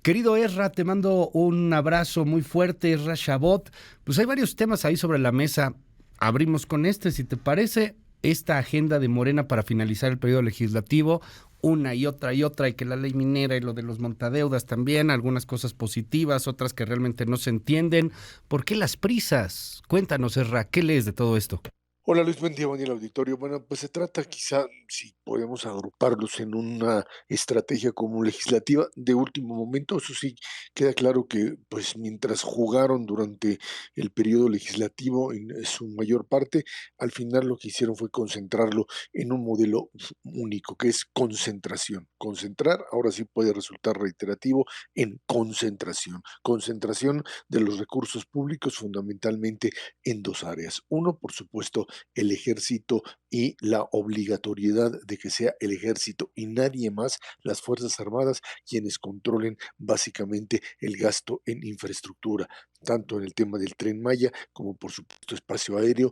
Querido Ezra, te mando un abrazo muy fuerte, Ezra Shabot. Pues hay varios temas ahí sobre la mesa. Abrimos con este, si te parece, esta agenda de Morena para finalizar el periodo legislativo, una y otra, y que la ley minera y lo de los montadeudas también, algunas cosas positivas, otras que realmente no se entienden. ¿Por qué las prisas? Cuéntanos, Ezra, ¿qué lees de todo esto? Hola Luis, buen día al auditorio. Bueno, pues se trata quizá, si podemos agruparlos en una estrategia como legislativa de último momento. Eso sí, queda claro que pues mientras jugaron durante el periodo legislativo en su mayor parte, al final lo que hicieron fue concentrarlo en un modelo único, que es concentración. Concentrar, ahora sí puede resultar reiterativo, en concentración. Concentración de los recursos públicos fundamentalmente en dos áreas. Uno, por supuesto, el ejército y la obligatoriedad de que sea el ejército y nadie más, las Fuerzas Armadas, quienes controlen básicamente el gasto en infraestructura, tanto en el tema del Tren Maya como por supuesto espacio aéreo,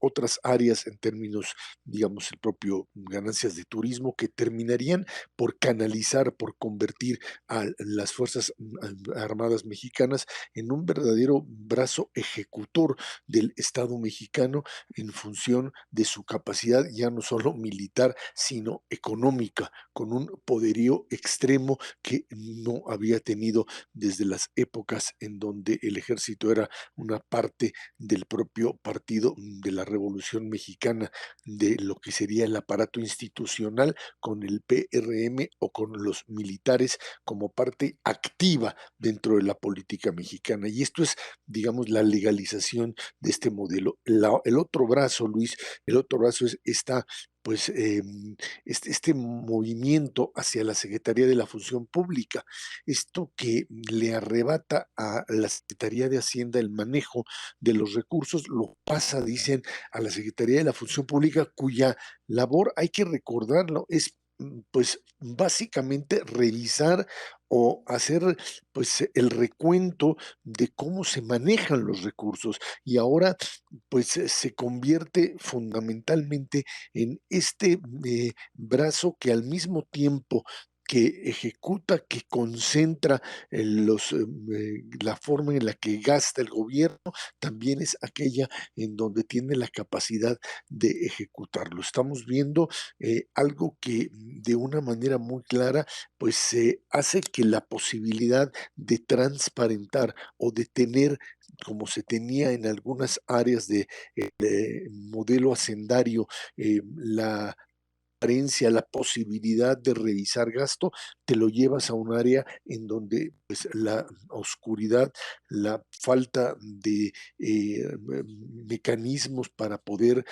otras áreas en términos, digamos, el propio ganancias de turismo que terminarían por canalizar, por convertir a las Fuerzas Armadas mexicanas en un verdadero brazo ejecutor del Estado mexicano en función de su capacidad ya no solo militar, sino económica, con un poderío extremo que no había tenido desde las épocas en donde el ejército era una parte del propio partido de la Revolución Mexicana, de lo que sería el aparato institucional con el PRM o con los militares como parte activa dentro de la política mexicana. Y esto es, digamos, la legalización de este modelo. El otro brazo, Luis, el otro brazo es esta pues este movimiento hacia la Secretaría de la Función Pública, esto que le arrebata a la Secretaría de Hacienda el manejo de los recursos, lo pasa, dicen, a la Secretaría de la Función Pública, cuya labor, hay que recordarlo, es pues básicamente revisar o hacer pues el recuento de cómo se manejan los recursos y ahora pues se convierte fundamentalmente en este brazo que al mismo tiempo que ejecuta, que concentra la forma en la que gasta el gobierno, también es aquella en donde tiene la capacidad de ejecutarlo. Estamos viendo algo que de una manera muy clara, pues se hace que la posibilidad de transparentar o de tener como se tenía en algunas áreas de modelo hacendario, la la posibilidad de revisar gasto, te lo llevas a un área en donde pues, la oscuridad, la falta de mecanismos para poder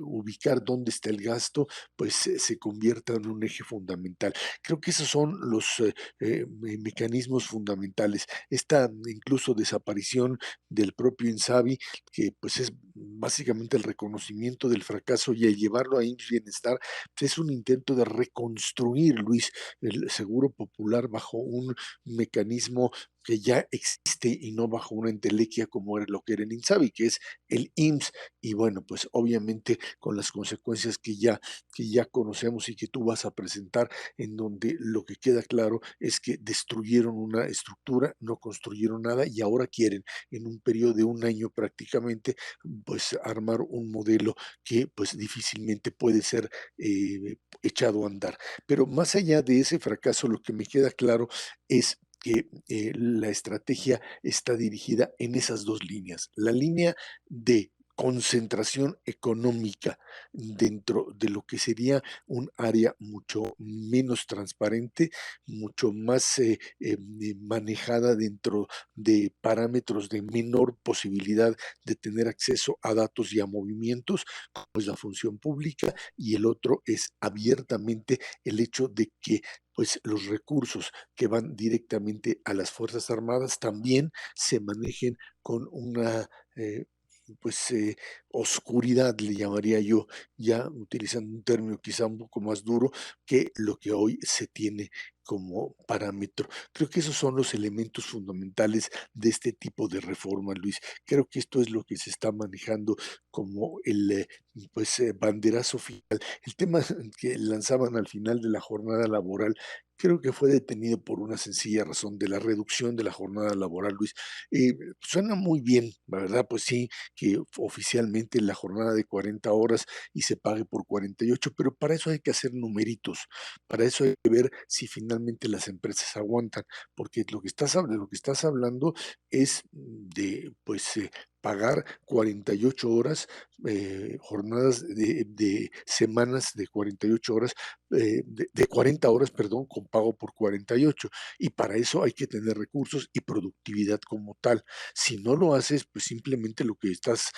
ubicar dónde está el gasto, pues se convierta en un eje fundamental. Creo que esos son los mecanismos fundamentales. Esta incluso desaparición del propio INSABI, que pues es básicamente el reconocimiento del fracaso y el llevarlo a IMSS Bienestar, es un intento de reconstruir, Luis, el seguro popular bajo un mecanismo que ya existe y no bajo una entelequia como era lo que era el INSABI, que es el IMSS, y bueno, pues obviamente con las consecuencias que ya conocemos y que tú vas a presentar, en donde lo que queda claro es que destruyeron una estructura, no construyeron nada y ahora quieren en un periodo de un año prácticamente, pues armar un modelo que pues difícilmente puede ser echado a andar. Pero más allá de ese fracaso, lo que me queda claro es que la estrategia está dirigida en esas dos líneas. La línea de concentración económica dentro de lo que sería un área mucho menos transparente, mucho más manejada dentro de parámetros de menor posibilidad de tener acceso a datos y a movimientos, como es la función pública, y el otro es abiertamente el hecho de que pues los recursos que van directamente a las Fuerzas Armadas también se manejen con una pues oscuridad, le llamaría yo, ya utilizando un término quizá un poco más duro que lo que hoy se tiene como parámetro. Creo que esos son los elementos fundamentales de este tipo de reforma, Luis. Creo que esto es lo que se está manejando como banderazo final. El tema que lanzaban al final de la jornada laboral creo que fue detenido por una sencilla razón de la reducción de la jornada laboral, Luis. Suena muy bien, la verdad, pues sí, que oficialmente la jornada de 40 horas y se pague por 48, pero para eso hay que hacer numeritos, para eso hay que ver si finalmente las empresas aguantan, porque lo que estás hablando es de, pagar 48 horas, jornadas de semanas de 48 horas, de 40 horas, perdón, con pago por 48. Y para eso hay que tener recursos y productividad como tal. Si no lo haces, pues simplemente lo que estás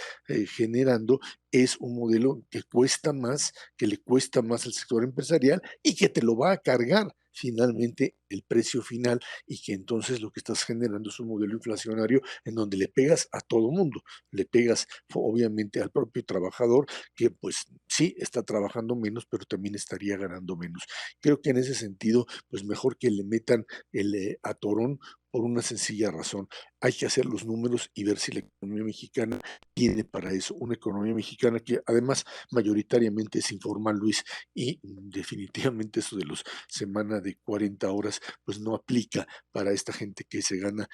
generando es un modelo que cuesta más, que le cuesta más al sector empresarial y que te lo va a cargar finalmente el precio final, y que entonces lo que estás generando es un modelo inflacionario en donde le pegas a todo mundo, le pegas obviamente al propio trabajador, que pues sí está trabajando menos, pero también estaría ganando menos. Creo que en ese sentido, pues mejor que le metan el atorón, por una sencilla razón. Hay que hacer los números y ver si la economía mexicana tiene para eso. Una economía mexicana que además mayoritariamente es informal, Luis, y definitivamente eso de los semana de 40 horas, pues no aplica para esta gente que se gana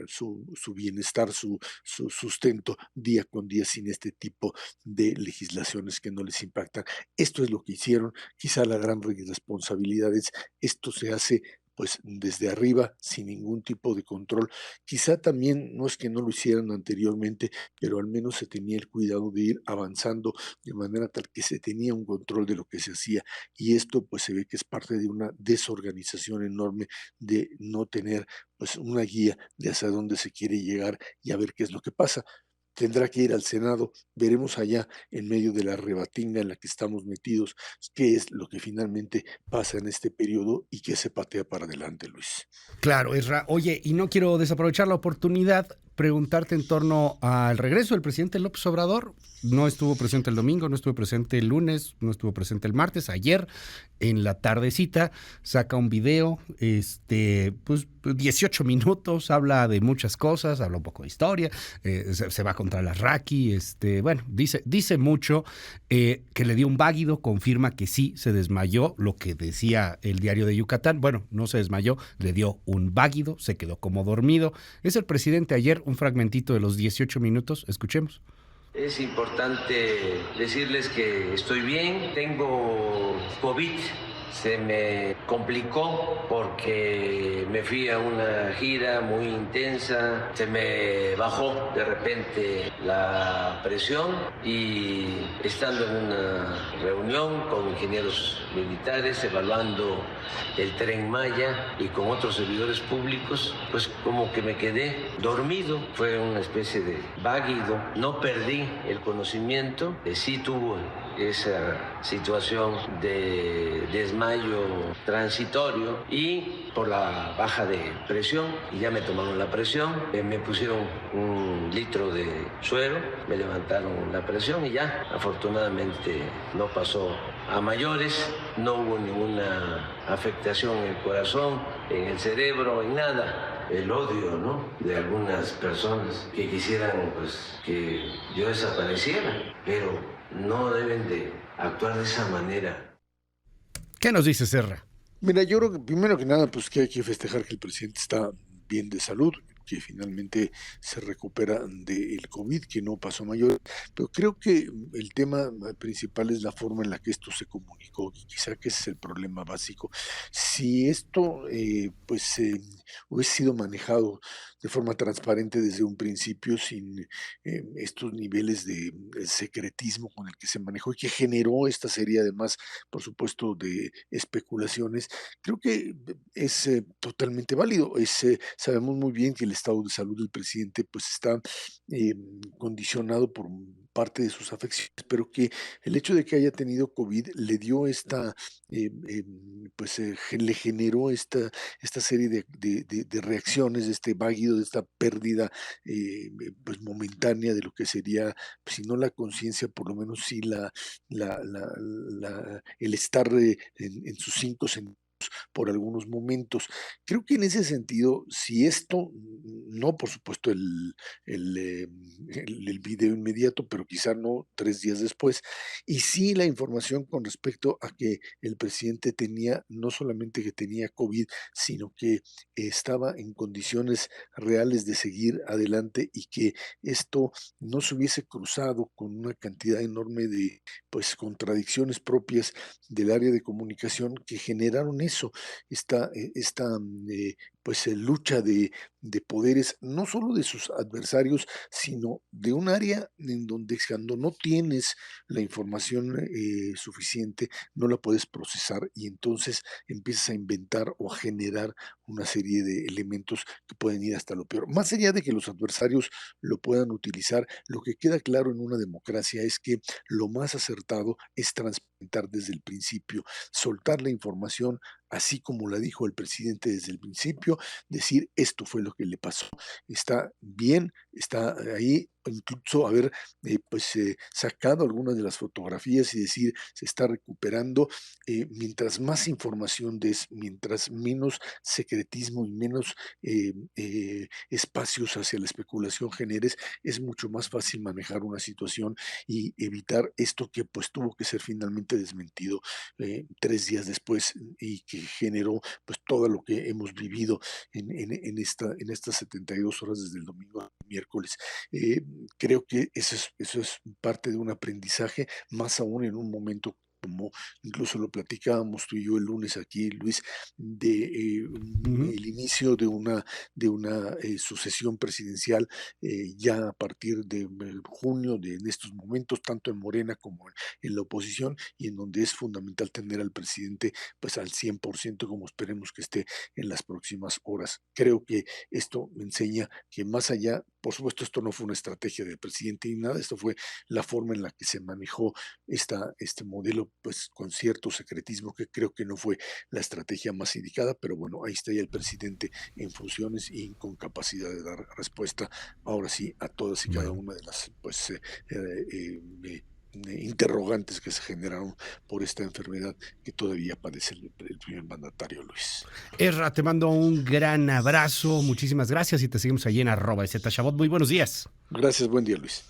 su bienestar, su sustento día con día sin este tipo de legislaciones que no les impactan. Esto es lo que hicieron. Quizá la gran responsabilidad es esto se hace pues desde arriba, sin ningún tipo de control. Quizá también no es que no lo hicieran anteriormente, pero al menos se tenía el cuidado de ir avanzando de manera tal que se tenía un control de lo que se hacía. Y esto pues se ve que es parte de una desorganización enorme, de no tener pues una guía de hacia dónde se quiere llegar y a ver qué es lo que pasa. Tendrá que ir al Senado, veremos allá en medio de la rebatinga en la que estamos metidos, qué es lo que finalmente pasa en este periodo y qué se patea para adelante, Luis. Claro, Esra. Oye, y no quiero desaprovechar la oportunidad, preguntarte en torno al regreso del presidente López Obrador. No estuvo presente el domingo, no estuvo presente el lunes, no estuvo presente el martes. Ayer, en la tardecita, saca un video, pues 18 minutos, habla de muchas cosas, habla un poco de historia, se va contra las Raki, bueno, dice mucho, que le dio un váguido, confirma que sí se desmayó, lo que decía el diario de Yucatán. Bueno, no se desmayó, le dio un váguido, se quedó como dormido. Es el presidente ayer, un fragmentito de los 18 minutos, escuchemos. Es importante decirles que estoy bien, tengo COVID, se me complicó porque me fui a una gira muy intensa, se me bajó de repente la presión y estando en una reunión con ingenieros militares evaluando el Tren Maya y con otros servidores públicos, pues como que me quedé dormido, fue una especie de váguido, no perdí el conocimiento, sí tuvo esa situación de desmayo transitorio y por la baja de presión, y ya me tomaron la presión, me pusieron 1 litro de suero, me levantaron la presión y ya, afortunadamente no pasó a mayores, no hubo ninguna afectación en el corazón, en el cerebro, en nada. El odio, ¿no?, de algunas personas que quisieran pues que yo desapareciera, pero no deben de actuar de esa manera. ¿Qué nos dice Serra? Mira, yo creo que primero que nada, pues que hay que festejar que el presidente está bien de salud, que finalmente se recupera del COVID, que no pasó mayor, pero creo que el tema principal es la forma en la que esto se comunicó, y quizá que ese es el problema básico. Si esto, hubiese sido manejado de forma transparente desde un principio, sin estos niveles de secretismo con el que se manejó y que generó esta serie, además, por supuesto, de especulaciones, creo que es totalmente válido. Sabemos muy bien que el estado de salud del presidente pues está condicionado por parte de sus afecciones, pero que el hecho de que haya tenido COVID le dio le generó esta serie de reacciones, de este váguido, de esta pérdida pues momentánea de lo que sería, pues, si no la conciencia, por lo menos sí el estar en sus cinco sentidos, por algunos momentos. Creo que en ese sentido, si esto, no por supuesto el, eh, el video inmediato, pero quizá no 3 días después, y sí la información con respecto a que el presidente tenía, no solamente que tenía COVID, sino que estaba en condiciones reales de seguir adelante y que esto no se hubiese cruzado con una cantidad enorme de pues contradicciones propias del área de comunicación que generaron eso, esta lucha de poderes, no solo de sus adversarios, sino de un área en donde cuando no tienes la información suficiente, no la puedes procesar y entonces empiezas a inventar o a generar una serie de elementos que pueden ir hasta lo peor. Más allá de que los adversarios lo puedan utilizar, lo que queda claro en una democracia es que lo más acertado es transparentar desde el principio, soltar la información así como la dijo el presidente desde el principio, decir esto fue lo que le pasó, está bien, está ahí, incluso haber sacado algunas de las fotografías y decir se está recuperando. Mientras más información des, mientras menos secretismo y menos espacios hacia la especulación generes, es mucho más fácil manejar una situación y evitar esto que pues tuvo que ser finalmente desmentido 3 días después y que generó pues todo lo que hemos vivido en estas 72 horas desde el domingo al miércoles. Creo que eso es parte de un aprendizaje, más aún en un momento como incluso lo platicábamos tú y yo el lunes aquí, Luis, de Ujú. el inicio de una sucesión presidencial ya a partir de junio, en estos momentos, tanto en Morena como en la oposición, y en donde es fundamental tener al presidente pues al 100% como esperemos que esté en las próximas horas. Creo que esto me enseña que más allá, por supuesto, esto no fue una estrategia del presidente ni nada, esto fue la forma en la que se manejó este modelo, pues con cierto secretismo que creo que no fue la estrategia más indicada, pero bueno, ahí está ya el presidente en funciones y con capacidad de dar respuesta, ahora sí, a todas y cada Bueno. una de las interrogantes que se generaron por esta enfermedad que todavía padece el primer mandatario, Luis. Ezra, te mando un gran abrazo, muchísimas gracias y te seguimos allí en @zchabot. Muy buenos días. Gracias, buen día, Luis.